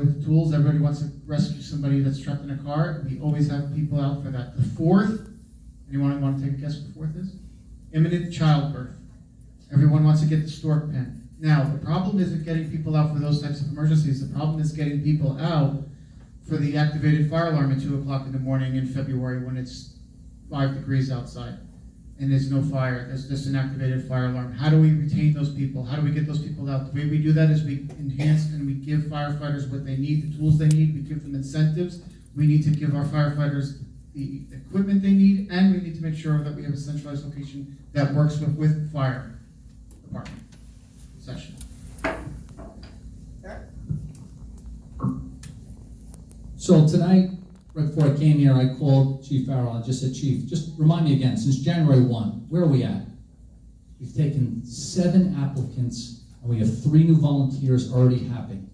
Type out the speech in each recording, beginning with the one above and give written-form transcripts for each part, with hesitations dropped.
with tools. Everybody wants to rescue somebody that's trapped in a car. We always have people out for that. The fourth, anyone want to take a guess what the fourth is? Imminent childbirth. Everyone wants to get the stork pen. Now, the problem isn't getting people out for those types of emergencies. The problem is getting people out for the activated fire alarm at 2 o'clock in the morning in February when it's 5 degrees outside and there's no fire. There's just an activated fire alarm. How do we retain those people? How do we get those people out? The way we do that is we enhance and we give firefighters what they need, the tools they need. We give them incentives. We need to give our firefighters the equipment they need, and we need to make sure that we have a centralized location that works with fire department. Session. So tonight, right before I came here, I called Chief Farrell. I just said, Chief, just remind me again, since January 1, where are we at? We've taken 7 applicants, and we have 3 new volunteers already happening.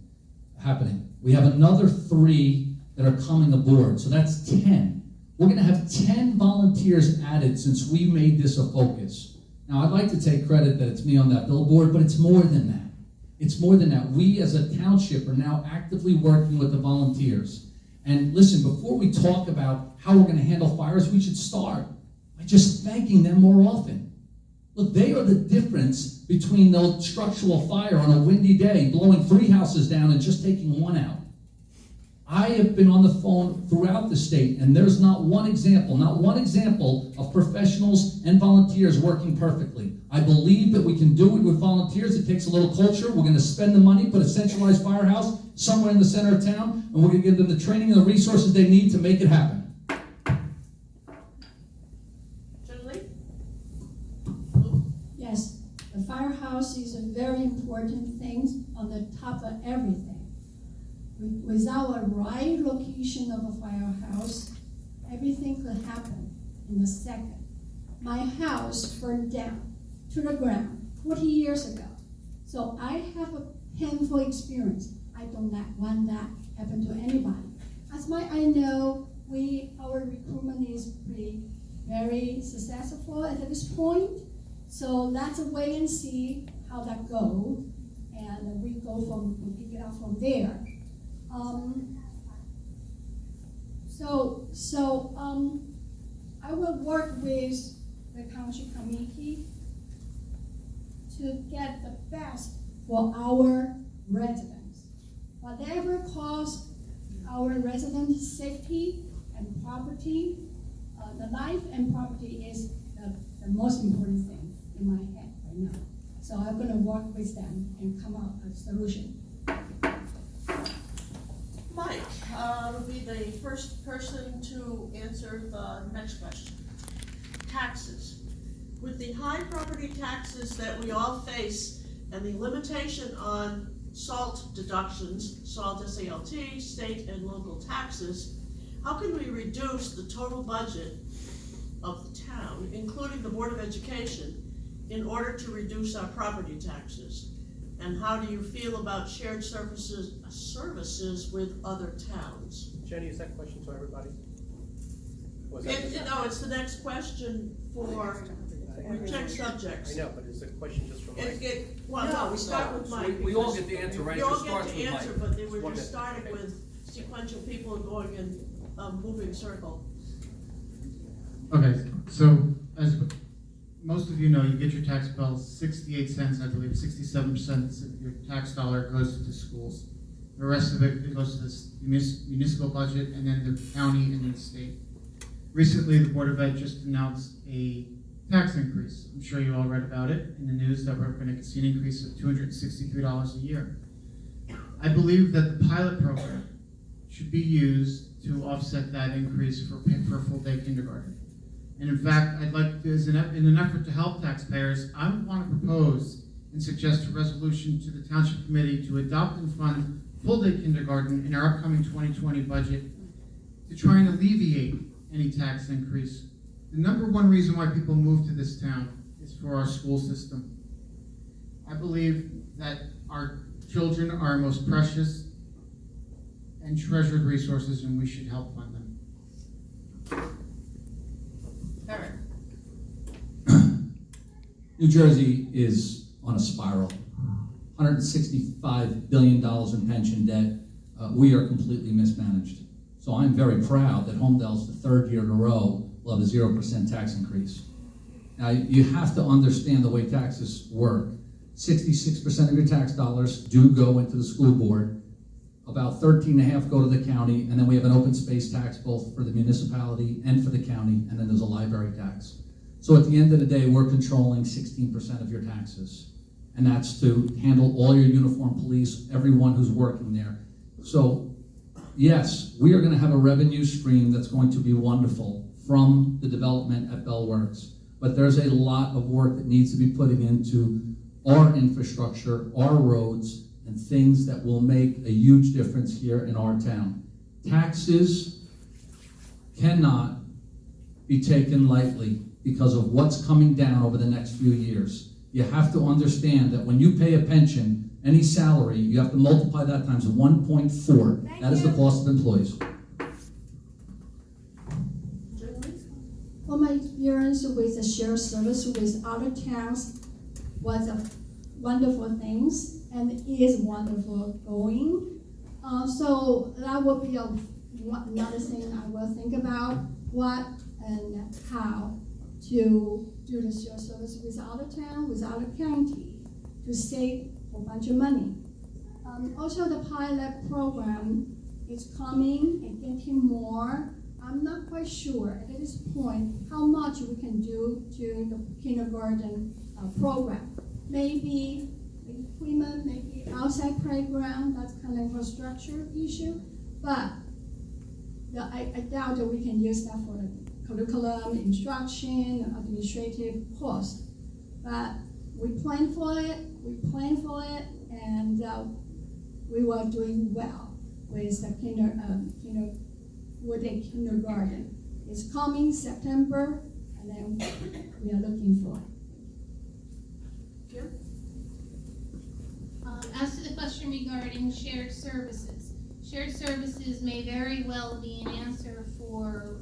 We have another 3 that are coming aboard, so that's 10. We're gonna have 10 volunteers added since we made this a focus. Now, I'd like to take credit that it's me on that billboard, but it's more than that. It's more than that. We as a township are now actively working with the volunteers. And listen, before we talk about how we're going to handle fires, we should start by just thanking them more often. Look, they are the difference between the structural fire on a windy day, blowing 3 houses down and just taking 1 out. I have been on the phone throughout the state, and there's not one example of professionals and volunteers working perfectly. I believe that we can do it with volunteers. It takes a little culture. We're going to spend the money, put a centralized firehouse somewhere in the center of town, and we're going to give them the training and the resources they need to make it happen. Julie? Yes, the firehouse is a very important thing on the top of everything. Without a right location of a firehouse, everything could happen in a second. My house burned down to the ground 40 years ago. So I have a painful experience. I do not want that happen to anybody. That's why I know our recruitment is very successful at this point. So let's wait and see how that goes. And we pick it up from there. I will work with the township committee to get the best for our residents. Whatever costs our residents' safety and property, the life and property is the most important thing in my head right now. So I'm going to work with them and come up with a solution. Mike will be the first person to answer the next question. Taxes. With the high property taxes that we all face and the limitation on SALT deductions, SALT, S-A-L-T, state and local taxes, how can we reduce the total budget of the town, including the Board of Education, in order to reduce our property taxes? And how do you feel about shared services with other towns? Jenny, is that question to everybody? No, it's the next question for check subjects. I know, but it's a question just for Mike. No, we start with Mike. We all get the answer, right? You all It get starts the with answer, Mike. but they were just starting with sequential people and going in a moving circle. Okay, so as most of you know, you get your tax bill, 68 cents, I believe, 67% of your tax dollar goes to the schools. The rest of it goes to the municipal budget, and then the county, and then the state. Recently, the Board of Ed just announced a tax increase. I'm sure you all read about it in the news that we're going to see an increase of $263 a year. I believe that the pilot program should be used to offset that increase for full-day kindergarten. And in fact, I'd like to, in an effort to help taxpayers, I want to propose and suggest a resolution to the Township Committee to adopt and fund full-day kindergarten in our upcoming 2020 budget to try and alleviate any tax increase. The number one reason why people move to this town is for our school system. I believe that our children are our most precious and treasured resources, and we should help fund them. Eric. New Jersey is on a spiral. $165 billion in pension debt. we are completely mismanaged. So I'm very proud that Holmdel's the third year in a row will have a 0% tax increase. Now, you have to understand the way taxes work. 66% of your tax dollars do go into the school board. About 13.5 go to the county, and then we have an open space tax both for the municipality and for the county, and then there's a library tax. So at the end of the day, we're controlling 16% of your taxes. And that's to handle all your uniformed police, everyone who's working there. So yes, we are gonna have a revenue stream that's going to be wonderful from the development at Bell Works. But there's a lot of work that needs to be put into our infrastructure, our roads, and things that will make a huge difference here in our town. Taxes cannot be taken lightly because of what's coming down over the next few years. You have to understand that when you pay a pension, any salary, you have to multiply that times 1.4. That is the cost of employees. Well, my experience with the shared service with other towns was a wonderful things and is wonderful going. So that would be another thing I will think about, what and how to do the shared service with other town, with other county, to save a bunch of money. Also, the pilot program is coming and getting more. I'm not quite sure at this point how much we can do to the kindergarten program. Maybe equipment, maybe outside playground, that's kind of infrastructure issue. But I doubt that we can use that for the curriculum, instruction, administrative cost. But we plan for it, and we were doing well with the kindergarten. It's coming September, and then we are looking for it. As to the question regarding shared services may very well be an answer for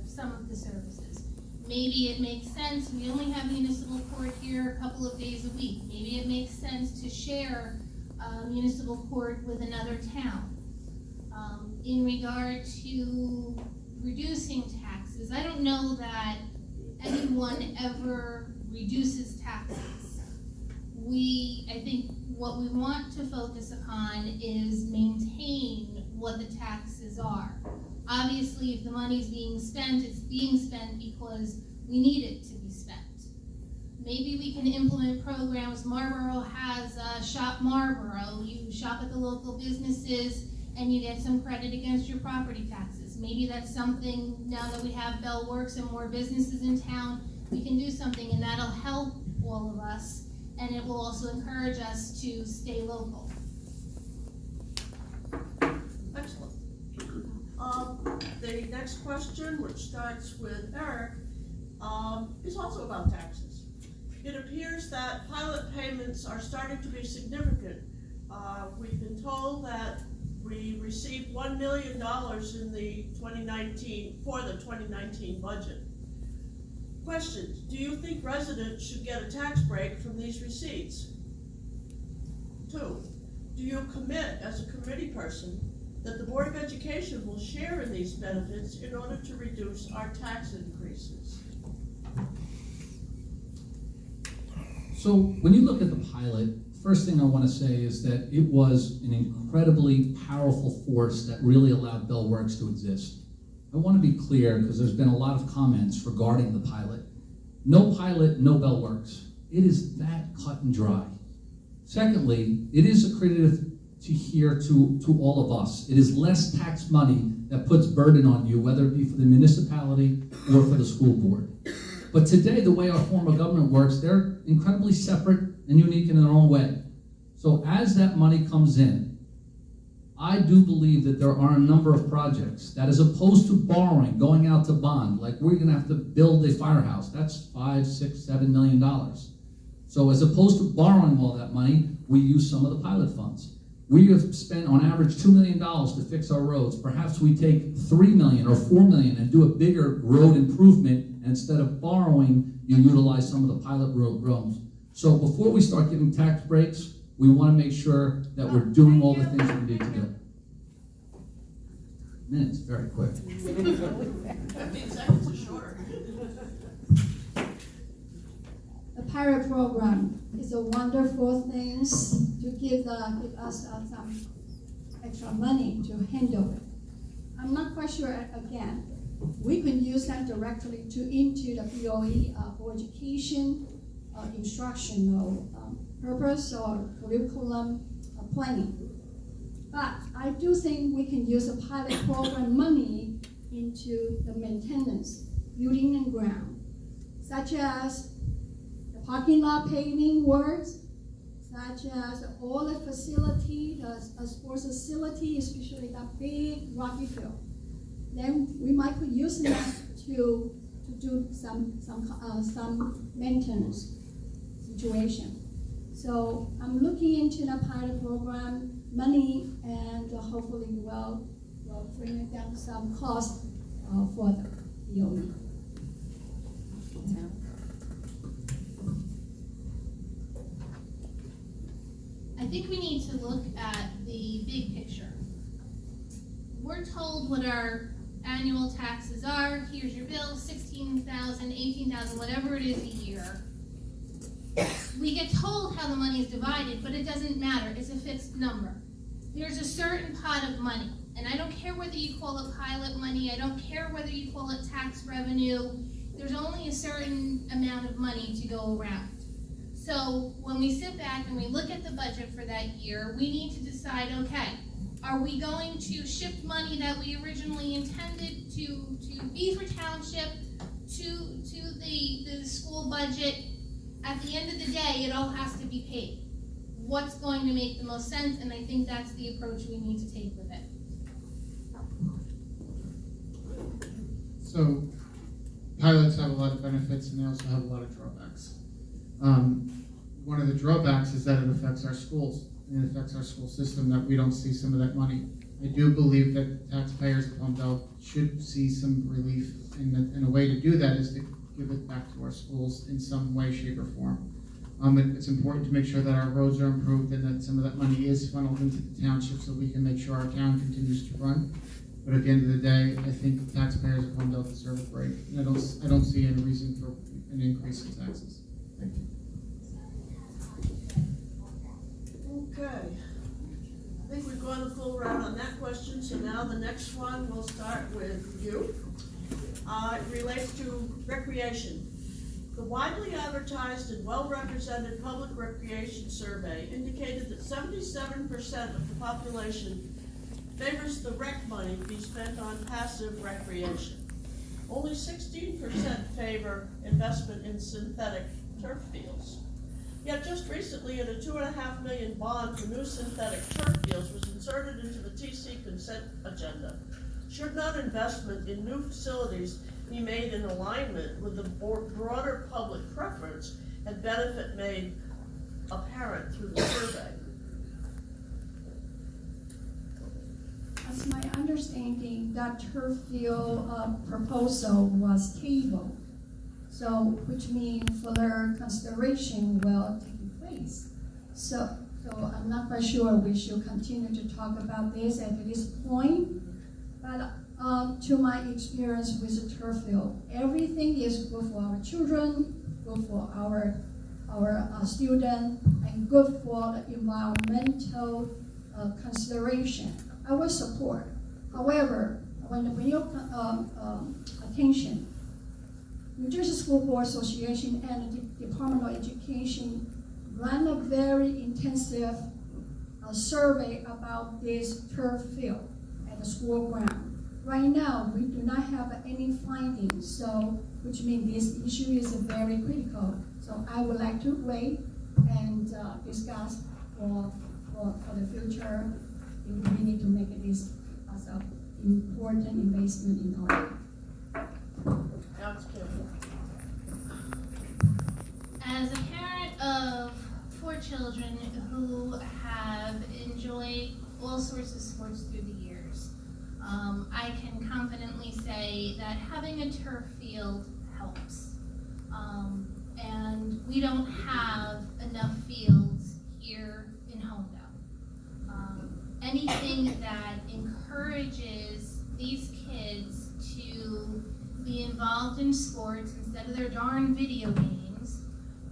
some of the services. Maybe it makes sense, we only have municipal court here a couple of days a week. Maybe it makes sense to share municipal court with another town. In regard to reducing taxes, I don't know that anyone ever reduces taxes. I think what we want to focus upon is maintain what the taxes are. Obviously, if the money's being spent, it's being spent because we need it to be spent. Maybe we can implement programs. Marlboro has Shop Marlboro. You shop at the local businesses and you get some credit against your property taxes. Maybe that's something, now that we have Bell Works and more businesses in town, we can do something, and that'll help all of us, and it will also encourage us to stay local. Excellent. The next question, which starts with Eric, is also about taxes. It appears that pilot payments are starting to be significant. We've been told that we received $1 million in the 2019 budget. Questions: do you think residents should get a tax break from these receipts? 2, do you commit as a committee person that the Board of Education will share in these benefits in order to reduce our tax increases? So when you look at the pilot, first thing I want to say is that it was an incredibly powerful force that really allowed Bell Works to exist. I want to be clear because there's been a lot of comments regarding the pilot. No pilot, no Bell Works. It is that cut and dry. Secondly, it is accredited to all of us. It is less tax money that puts burden on you, whether it be for the municipality or for the school board. But today, the way our form of government works, they're incredibly separate and unique in their own way. So as that money comes in, I do believe that there are a number of projects that, as opposed to borrowing, going out to bond, like we're gonna have to build a firehouse, that's $5, $6, $7 million. So as opposed to borrowing all that money, we use some of the pilot funds. We have spent on average $2 million to fix our roads. Perhaps we take $3 million or $4 million and do a bigger road improvement, and instead of borrowing, you utilize some of the pilot roads. So before we start giving tax breaks, we want to make sure that we're doing all the things we need to do. minutes very quick. 15 seconds is shorter. The pilot program is a wonderful thing to give us some extra money to handle it. I'm not quite sure, again, we can use that directly into the POE for education, instructional purpose or curriculum planning. But I do think we can use the pilot program money into the maintenance, building and ground, such as the parking lot paving works, such as all the facility, the sports facility, especially that big rocky field. Then we might could use that to do some maintenance situation. So I'm looking into the pilot program money, and hopefully we'll bring down some cost for the BOE. I think we need to look at the big picture. We're told what our annual taxes are. Here's your bill, $16,000, $18,000, whatever it is a year. We get told how the money is divided, but it doesn't matter. It's a fixed number. There's a certain pot of money, and I don't care whether you call it pilot money, I don't care whether you call it tax revenue. There's only a certain amount of money to go around. So when we sit back and we look at the budget for that year, we need to decide, okay, are we going to shift money that we originally intended to be for township to the school budget? At the end of the day, it all has to be paid. What's going to make the most sense? And I think that's the approach we need to take with it. So pilots have a lot of benefits and they also have a lot of drawbacks. One of the drawbacks is that it affects our schools, and it affects our school system, that we don't see some of that money. I do believe that taxpayers of Holmdel should see some relief, and a way to do that is to give it back to our schools in some way, shape, or form. It's important to make sure that our roads are improved and that some of that money is funneled into the township so we can make sure our town continues to run. But at the end of the day, I think taxpayers of Holmdel deserve a break, and I don't see any reason for an increase in taxes. Thank you. Okay. I think we've gone a full round on that question, so now the next one, we'll start with you. It relates to recreation. The widely advertised and well-represented public recreation survey indicated that 77% of the population favors the rec money to be spent on passive recreation. Only 16% favor investment in synthetic turf fields. Yet just recently, a $2.5 million bond for new synthetic turf fields was inserted into the TC consent agenda. Should not investment in new facilities be made in alignment with the broader public preference and benefit made apparent through the survey? As my understanding, that turf field proposal was tabled. So, which means further consideration will take place. So I'm not quite sure we should continue to talk about this at this point. But to my experience with the turf field, everything is good for our children, good for our students, and good for the environmental consideration. I will support. However, when the bring your attention, New Jersey School Board Association and the Department of Education ran a very intensive survey about this turf field at the school ground. Right now, we do not have any findings, so which means this issue is very critical. So I would like to wait and discuss for the future. We need to make this as an important investment in our. As a parent of 4 children who have enjoyed all sorts of sports through the years, I can confidently say that having a turf field helps. And we don't have enough fields here in Holmdel. Anything that encourages these kids to be involved in sports instead of their darn video games.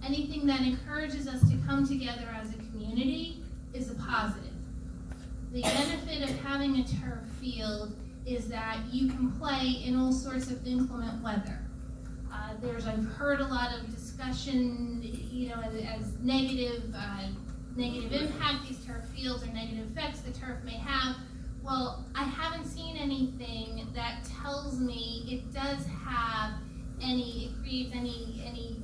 Anything that encourages us to come together as a community is a positive. The benefit of having a turf field is that you can play in all sorts of inclement weather. I've heard a lot of discussion, as negative impact these turf fields or negative effects the turf may have. Well, I haven't seen anything that tells me it does have it creates any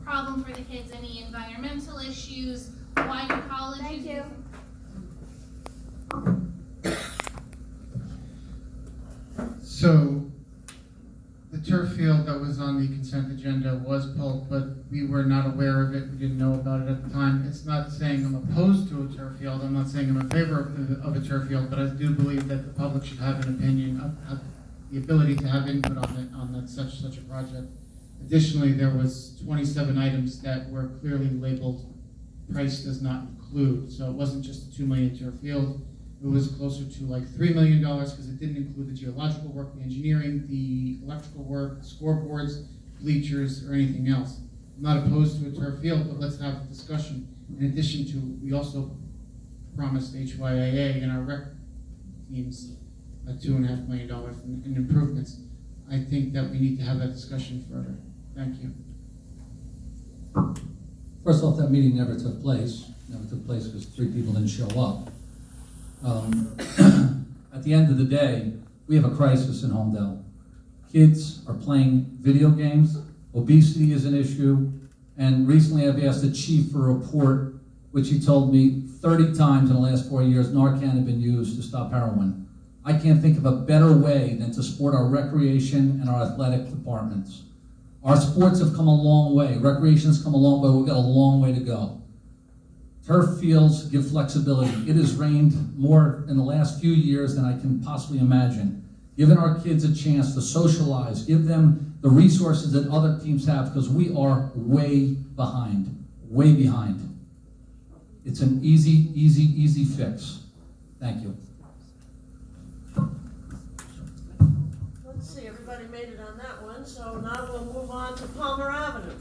problem for the kids, any environmental issues. Why do colleges? Thank you. So, the turf field that was on the consent agenda was pulled, but we were not aware of it, we didn't know about it at the time. It's not saying I'm opposed to a turf field, I'm not saying I'm in favor of a turf field, but I do believe that the public should have an opinion, have the ability to have input on such a project. Additionally, there was 27 items that were clearly labeled price does not include, so it wasn't just a $2 million turf field. It was closer to like $3 million because it didn't include the geological work, the engineering, the electrical work, the scoreboards, bleachers, or anything else. I'm not opposed to a turf field, but let's have a discussion. In addition to, we also promised HYAA and our rec teams $2.5 million in improvements. I think that we need to have that discussion further. Thank you. First off, that meeting never took place. Never took place because 3 people didn't show up. At the end of the day, we have a crisis in Holmdel. Kids are playing video games, obesity is an issue, and recently I've asked the chief for a report, which he told me 30 times in the last 4 years Narcan had been used to stop heroin. I can't think of a better way than to support our recreation and our athletic departments. Our sports have come a long way. Recreation's come a long way. We've got a long way to go. Turf fields give flexibility. It has rained more in the last few years than I can possibly imagine. Giving our kids a chance to socialize, give them the resources that other teams have, because we are way behind. It's an easy fix. Thank you. Let's see, everybody made it on that one, so now we'll move on to Palmer Avenue.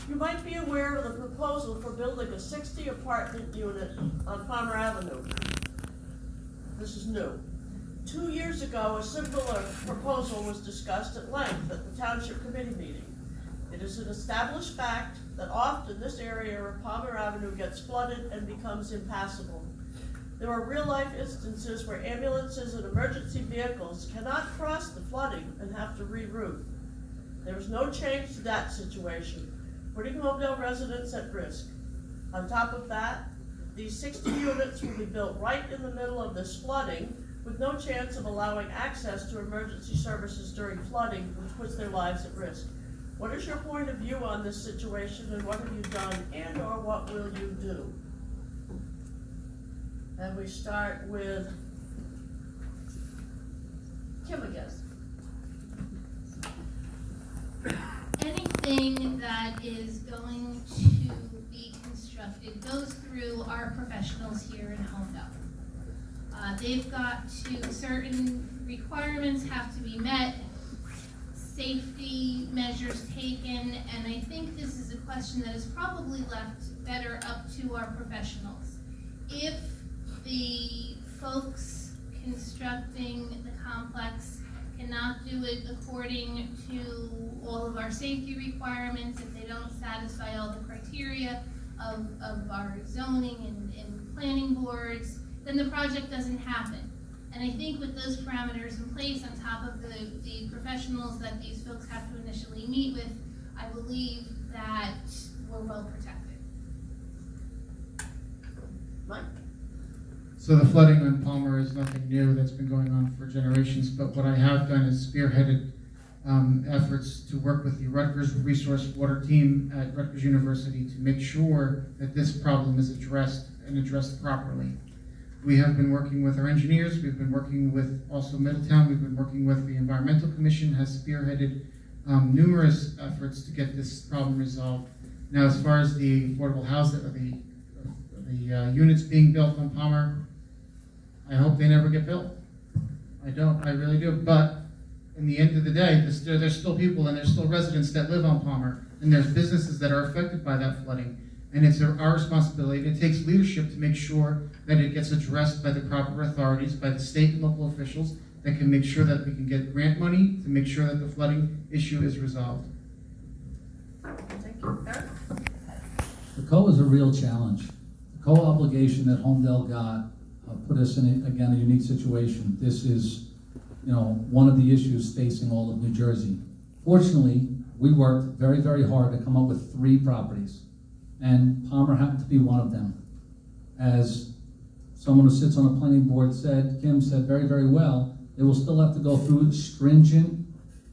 You might be aware of the proposal for building a 60 apartment unit on Palmer Avenue. This is new. 2 years ago, a similar proposal was discussed at length at the Township Committee meeting. It is an established fact that often this area of Palmer Avenue gets flooded and becomes impassable. There are real-life instances where ambulances and emergency vehicles cannot cross the flooding and have to reroute. There is no change to that situation, putting Holmdel residents at risk. On top of that, these 60 units will be built right in the middle of this flooding, with no chance of allowing access to emergency services during flooding, which puts their lives at risk. What is your point of view on this situation, and what have you done, and or what will you do? And we start with Kim again. Anything that is going to be constructed goes through our professionals here in Holmdel. They've got to, certain requirements have to be met, safety measures taken, and I think this is a question that is probably left better up to our professionals. If the folks constructing the complex cannot do it according to all of our safety requirements, if they don't satisfy all the criteria of our zoning and planning boards, then the project doesn't happen. And I think with those parameters in place, on top of the professionals that these folks have to initially meet with, I believe that we're well protected. Mike? So the flooding on Palmer is nothing new, that's been going on for generations, but what I have done is spearheaded efforts to work with the Rutgers Resource Water team at Rutgers University to make sure that this problem is addressed and addressed properly. We have been working with our engineers, we've been working with also Middletown, we've been working with the Environmental Commission, has spearheaded numerous efforts to get this problem resolved. Now, as far as the affordable housing, the units being built on Palmer, I hope hope they never get built. I don't, I really do. But in the end of the day, there's still people and there's still residents that live on Palmer, and there's businesses that are affected by that flooding. And it's our responsibility. It takes leadership to make sure that it gets addressed by the proper authorities, by the state and local officials that can make sure that we can get grant money to make sure that the flooding issue is resolved. Thank you. Eric? The COA is a real challenge. The COA obligation that Holmdel got put us in, again, a unique situation. This is, one of the issues facing all of New Jersey. Fortunately, we worked very, very hard to come up with 3 properties, and Palmer happened to be one of them. As someone who sits on a planning board said, Kim said very, very well, they will still have to go through stringent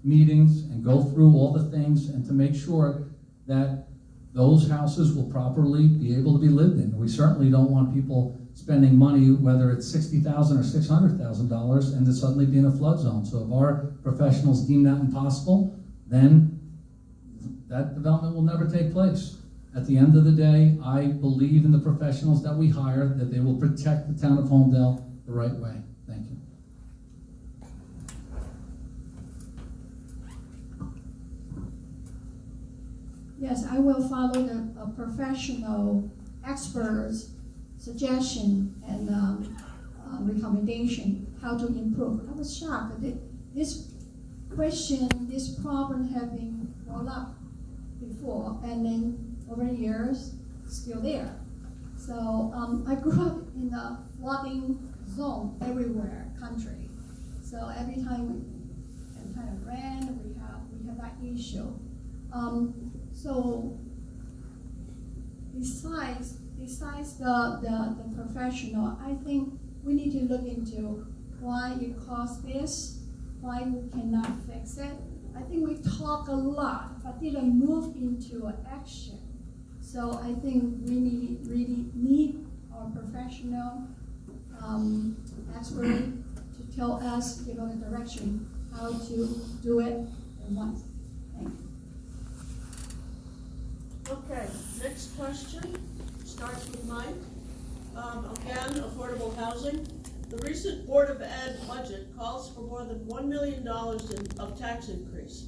meetings and go through all the things and to make sure that those houses will properly be able to be lived in. We certainly don't want people spending money, whether it's $60,000 or $600,000, and to suddenly be in a flood zone. So if our professionals deem that impossible, then that development will never take place. At the end of the day, I believe in the professionals that we hire, that they will protect the town of Holmdel the right way. Thank you. Yes, I will follow the professional experts' suggestion and recommendation how to improve. I was shocked that this question, this problem had been brought up before, and then over the years, still there. So I grew up in a flooding zone everywhere, country. So every time we kind of rain, we have that issue. So besides the professional, I think we need to look into why it caused this, why we cannot fix it. I think we talk a lot, but didn't move into action. So I think we really need our professional expert to tell us, the direction how to do it at once. Thank you. Okay, next question starts with Mike. Again, affordable housing. The recent Board of Ed budget calls for more than $1 million of tax increase.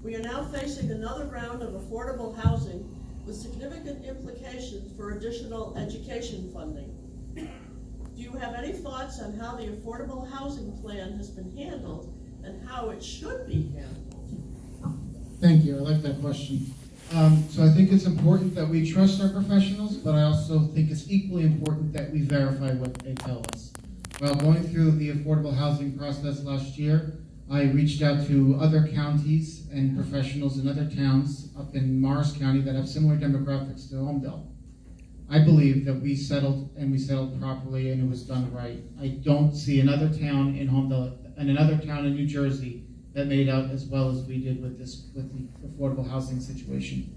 We are now facing another round of affordable housing with significant implications for additional education funding. Do you have any thoughts on how the affordable housing plan has been handled and how it should be handled? Thank you. I like that question. So I think it's important that we trust our professionals, but I also think it's equally important that we verify what they tell us. While going through the affordable housing process last year, I reached out to other counties and professionals in other towns up in Morris County that have similar demographics to Holmdel. I believe that we settled properly and it was done right. I don't see another town in Holmdel and another town in New Jersey that made out as well as we did with the affordable housing situation.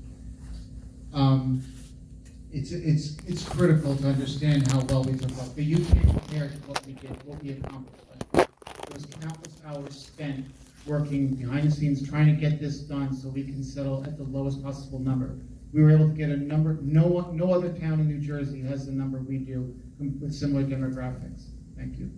It's critical to understand how well we took up. But you can't compare to what we did, what we accomplished. There was countless hours spent working behind the scenes trying to get this done so we can settle at the lowest possible number. We were able to get a number, no other town in New Jersey has the number we do with similar demographics. Thank you.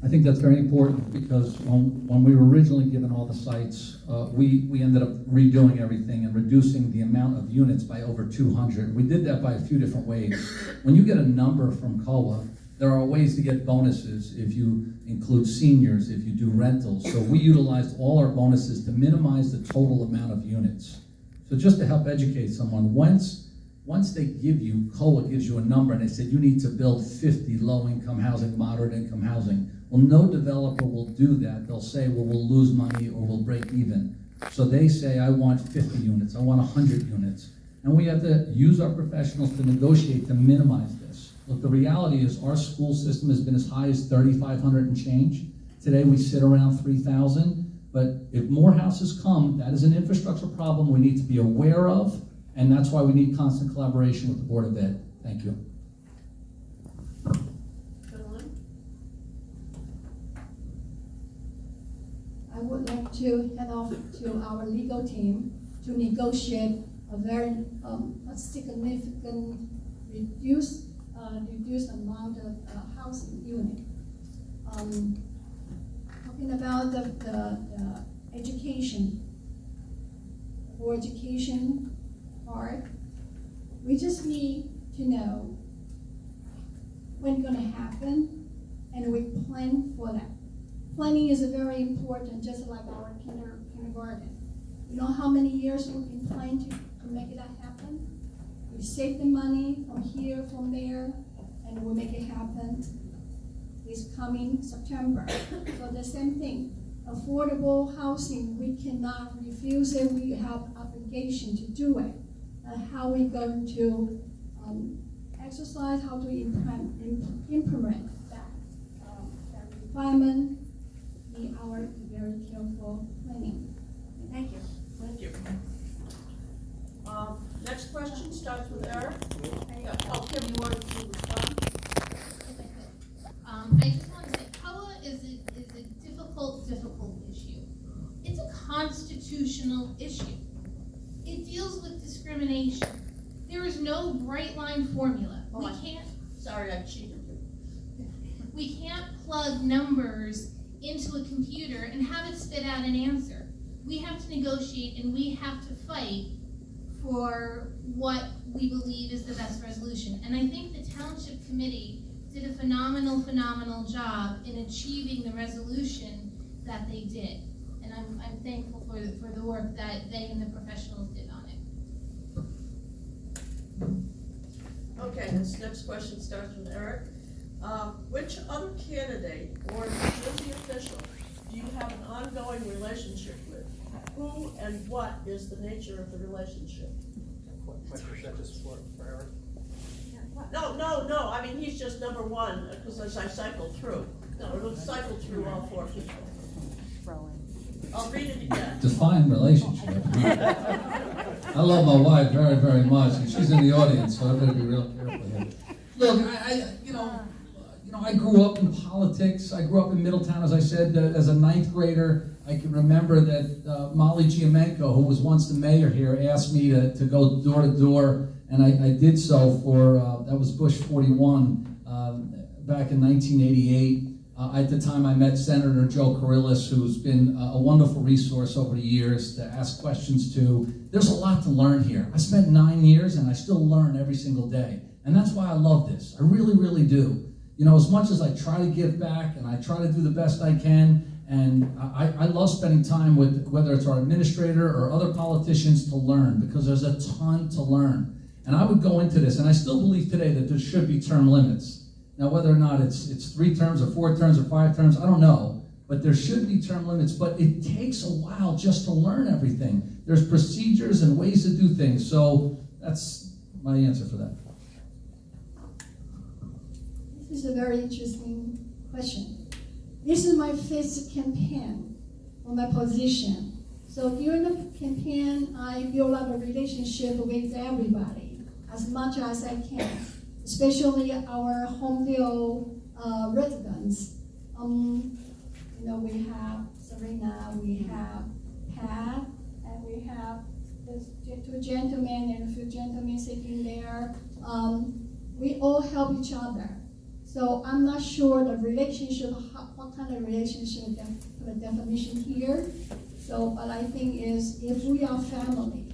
I think that's very important because when we were originally given all the sites, we ended up redoing everything and reducing the amount of units by over 200. We did that by a few different ways. When you get a number from COA, there are ways to get bonuses if you include seniors, if you do rentals. So we utilized all our bonuses to minimize the total amount of units. So just to help educate someone, once they give you, COA gives you a number and they said you need to build 50 low-income housing, moderate-income housing. Well, no developer will do that. They'll say, well, we'll lose money or we'll break even. So they say, I want 50 units, I want 100 units. And we have to use our professionals to negotiate to minimize this. Look, the reality is our school system has been as high as 3,500 and change. Today we sit around 3,000. But if more houses come, that is an infrastructure problem we need to be aware of. And that's why we need constant collaboration with the Board of Ed. Thank you. I would like to head off to our legal team to negotiate a very a significant reduced amount of housing talking about the education, for education part, we just need to know when it's gonna happen, and we plan for that. Planning is very important, just like our kindergarten. You know how many years we've been planning to make that happen? We save the money from here, from there, and we make it happen this coming September. So the same thing, affordable housing, we cannot refuse it, we have obligation to do it. How we going to exercise, how to implement that requirement, in our very careful planning. Thank you. Thank you. Next question starts with Eric. Oh, Kim, you wanted to respond? I just want to say, COA is a difficult issue. It's a constitutional issue. It deals with discrimination. There is no bright line formula. Oh, sorry, I cheated you. We can't plug numbers into a computer and have it spit out an answer. We have to negotiate and we have to fight for what we believe is the best resolution. And I think the Township Committee did a phenomenal job in achieving the resolution that they did. And I'm thankful for the work that they and the professionals did on it. Okay, this next question starts with Eric. Which other candidate or city official do you have an ongoing relationship with? Who and what is the nature of the relationship? Question, is that just for Eric? No, I mean, he's just number one, because as I cycled through. No, it'll cycle through all four people. I'll read it again. Define relationship. I love my wife very, very much, and she's in the audience, so I better be real careful here. Look, I grew up in politics. I grew up in Middletown, as I said, as a ninth grader. I can remember that Molly Giamenko, who was once the mayor here, asked me to go door to door, and I did so for, that was Bush 41, back in 1988. At the time, I met Senator Joe Carrillis, who's been a wonderful resource over the years to ask questions to. There's a lot to learn here. I spent 9 years, and I still learn every single day. And that's why I love this. I really, really do. You know, as much as I try to give back, and I try to do the best I can, and I love spending time with, whether it's our administrator or other politicians, to learn, because there's a ton to learn. And I would go into this, and I still believe today that there should be term limits. Now, whether or not it's 3 terms or 4 terms or 5 terms, I don't know. But there should be term limits, but it takes a while just to learn everything. There's procedures and ways to do things. So that's my answer for that. This is a very interesting question. This is my 5th campaign for my position. So during the campaign, I build up a relationship with everybody as much as I can, especially our Holmdel residents. We have Serena, we have Pat, and we have the 2 gentlemen and a few gentlemen sitting there. We all help each other. So I'm not sure the relationship, what kind of relationship, put a definition here. So, but I think is, if we are family,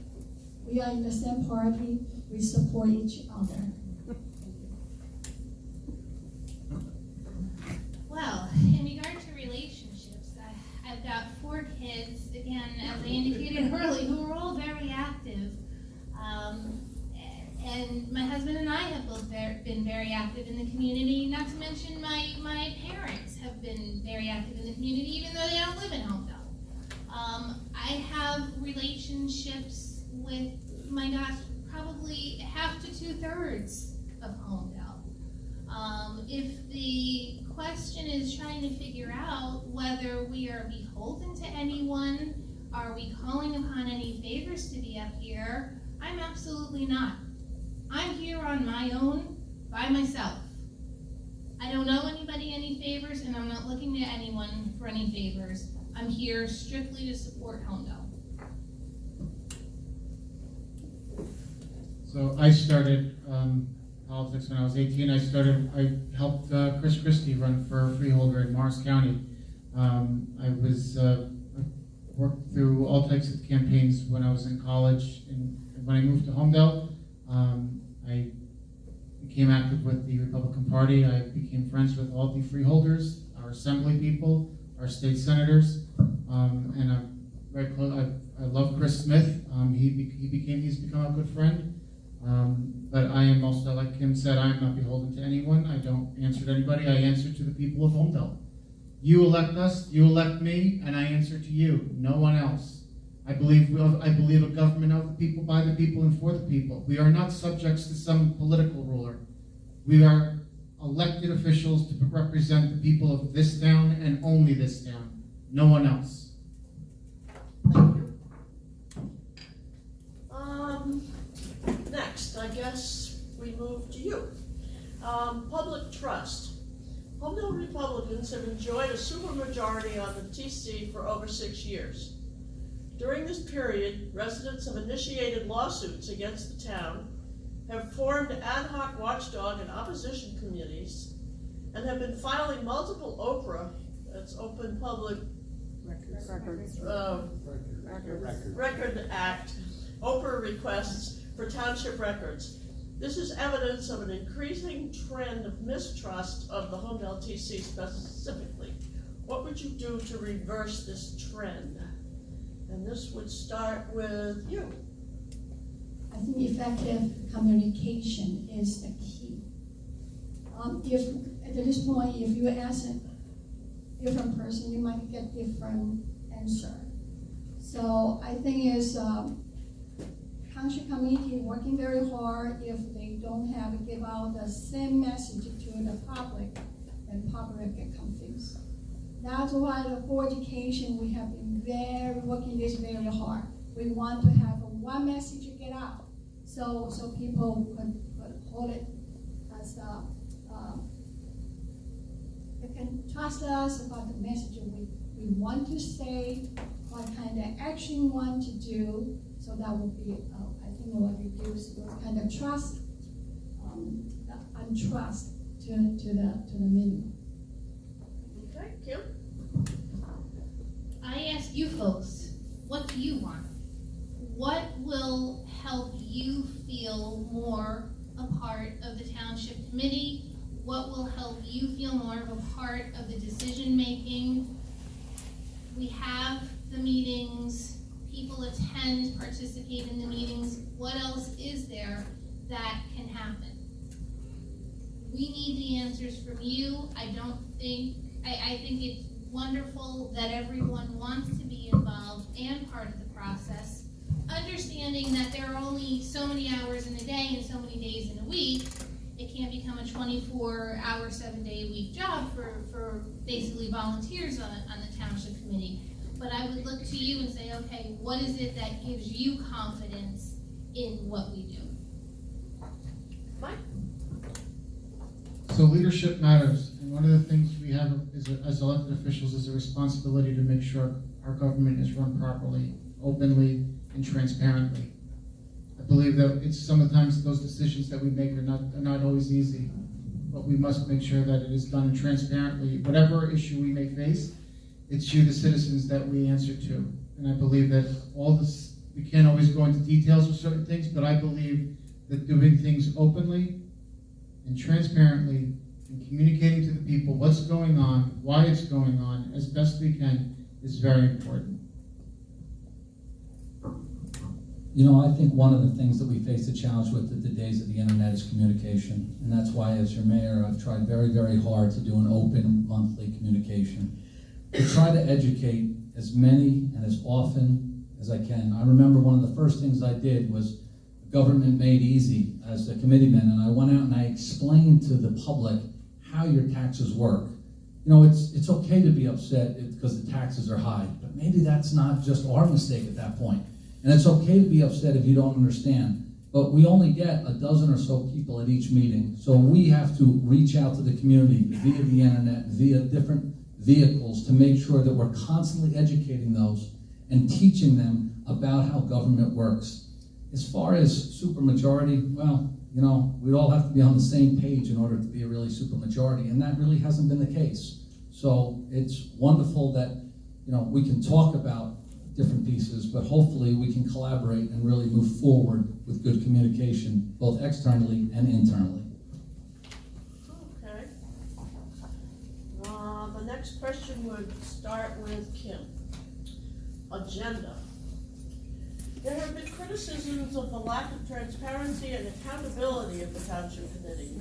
we are in the same party, we support each other. Well, in regard to relationships, I've got 4 kids, again, as I indicated earlier, who are all very active. And my husband and I have both been very active in the community, not to mention my parents have been very active in the community, even though they don't live in Holmdel. I have relationships with, my gosh, probably half to 2/3 of Holmdel. If the question is trying to figure out whether we are beholden to anyone, are we calling upon any favors to be up here, I'm absolutely not. I'm here on my own, by myself. I don't owe anybody any favors, and I'm not looking to anyone for any favors. I'm here strictly to support Holmdel. So I started politics when I was 18. I helped Chris Christie run for freeholder in Morris County. I worked through all types of campaigns when I was in college, and when I moved to Holmdel, I became active with the Republican Party. I became friends with all the freeholders, our assembly people, our state senators, and I'm very close. I love Chris Smith. He's become a good friend. But I am also, like Kim said, I am not beholden to anyone. I don't answer to anybody. I answer to the people of Holmdel. You elect us, you elect me, and I answer to you, no one else. I believe a government of the people, by the people, and for the people. We are not subjects to some political ruler. We are elected officials to represent the people of this town and only this town, no one else. Thank you. Next, I guess we move to you. Public trust. Holmdel Republicans have enjoyed a supermajority on the TC for over 6 years. During this period, residents have initiated lawsuits against the town, have formed ad hoc watchdog and opposition committees, and have been filing multiple OPRA, that's Open Public Record Act, OPRA requests for township records. This is evidence of an increasing trend of mistrust of the Holmdel TC specifically. What would you do to reverse this trend? And this would start with you. I think effective communication is the key. If at this point, if you ask a different person, you might get different answer. So I think it's township committee working very hard. If they don't give out the same message to the public, then public get confused. That's why the board education, we have been working this very hard. We want to have one message to get out, so people could hold it as they can trust us about the message we want to say, what kind of action we want to do. So that would be, I think, will reduce those kind of trust, the untrust to the minimum. Okay, Kim? I ask you folks, what do you want? What will help you feel more a part of the township committee? What will help you feel more of a part of the decision making? We have the meetings, people attend, participate in the meetings. What else is there that can happen? We need the answers from you. I think it's wonderful that everyone wants to be involved and part of the process, understanding that there are only so many hours in a day and so many days in a week. It can't become a 24-hour, 7-day-a-week job for basically volunteers on the township committee. But I would look to you and say, okay, what is it that gives you confidence in what we do? Mike? So leadership matters, and one of the things we have as elected officials is a responsibility to make sure our government is run properly, openly, and transparently. I believe that sometimes those decisions that we make are not always easy, but we must make sure that it is done transparently. Whatever issue we may face, it's you, the citizens, that we answer to. And I believe that we can't always go into details of certain things, but I believe that doing things openly and transparently and communicating to the people what's going on, why it's going on, as best we can, is very important. You know, I think one of the things that we face a challenge with at the days of the internet is communication. And that's why, as your mayor, I've tried very, very hard to do an open monthly communication, to try to educate as many and as often as I can. I remember one of the first things I did was Government Made Easy as a committeeman, and I went out and I explained to the public how your taxes work. You know, it's okay to be upset because the taxes are high, but maybe that's not just our mistake at that point. And it's okay to be upset if you don't understand. But we only get a dozen or so people at each meeting, so we have to reach out to the community via the internet, via different vehicles, to make sure that we're constantly educating those and teaching them about how government works. As far as supermajority, well, you know, we'd all have to be on the same page in order to be a really supermajority, and that really hasn't been the case. So it's wonderful that, you know, we can talk about different pieces, but hopefully we can collaborate and really move forward with good communication, both externally and internally. Okay. The next question would start with Kim. Agenda. There have been criticisms of the lack of transparency and accountability of the township committee.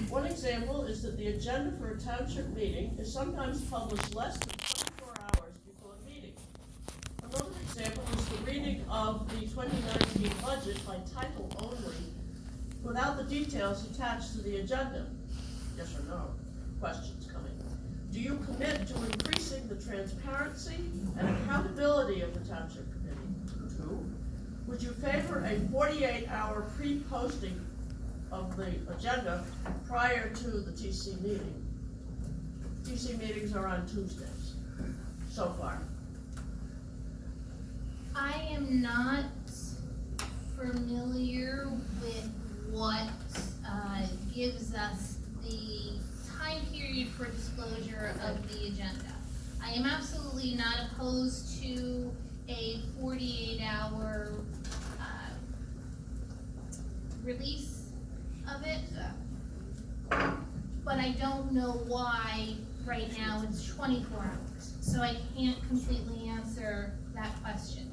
One example is that the agenda for a township meeting is sometimes published less than 24 hours before the meeting. Another example is the reading of the 2019 budget by title only, without the details attached to the agenda. Yes or no? Questions coming. Do you commit to increasing the transparency and accountability of the township committee? 2, would you favor a 48-hour pre-posting of the agenda prior to the TC meeting? TC meetings are on Tuesdays, so far. I am not familiar with what gives us the time period for disclosure of the agenda. I am absolutely not opposed to a 48-hour release of it, but I don't know why right now it's 24 hours. So I can't completely answer that question,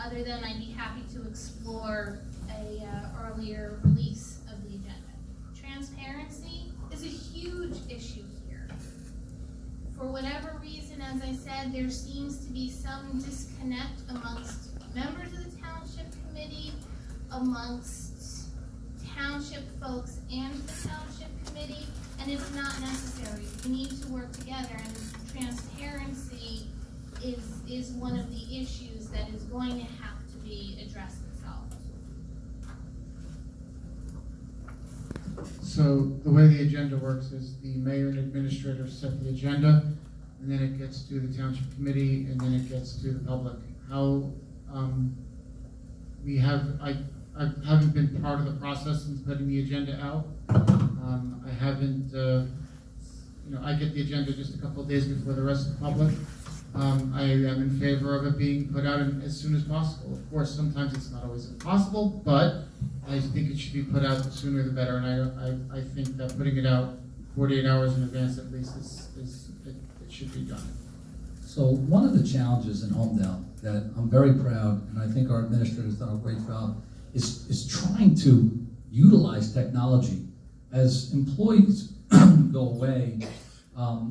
other than I'd be happy to explore a earlier release of the agenda. Transparency is a huge issue here. For whatever reason, as I said, there seems to be some disconnect amongst members of the township committee, amongst township folks and the township committee, and it's not necessary. We need to work together, and transparency is one of the issues that is going to have to be addressed and solved. So the way the agenda works is the mayor and administrator set the agenda, and then it gets to the township committee, and then it gets to the public. How I haven't been part of the process since putting the agenda out. I haven't, I get the agenda just a couple of days before the rest of the public. I am in favor of it being put out as soon as possible. Of course, sometimes it's not always possible, but I think it should be put out the sooner the better. And I think that putting it out 48 hours in advance at least it should be done. So one of the challenges in Holmdel that I'm very proud, and I think our administrator's done a great job, is trying to utilize technology. As employees go away,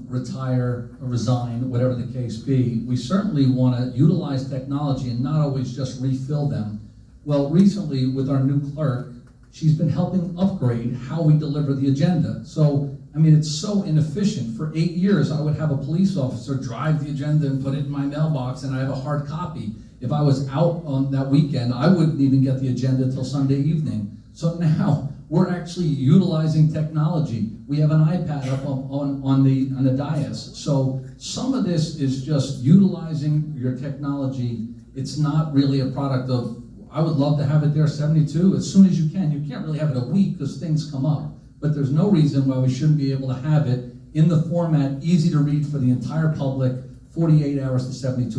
retire, or resign, whatever the case be, we certainly want to utilize technology and not always just refill them. Well, recently with our new clerk, she's been helping upgrade how we deliver the agenda. So, I mean, it's so inefficient. For 8 years, I would have a police officer drive the agenda and put it in my mailbox, and I have a hard copy. If I was out on that weekend, I wouldn't even get the agenda till Sunday evening. So now, we're actually utilizing technology. We have an iPad up on the dais. So some of this is just utilizing your technology. It's not really a product of, I would love to have it there 72 as soon as you can. You can't really have it a week because things come up. But there's no reason why we shouldn't be able to have it in the format, easy to read for the entire public, 48 hours to 72 hours.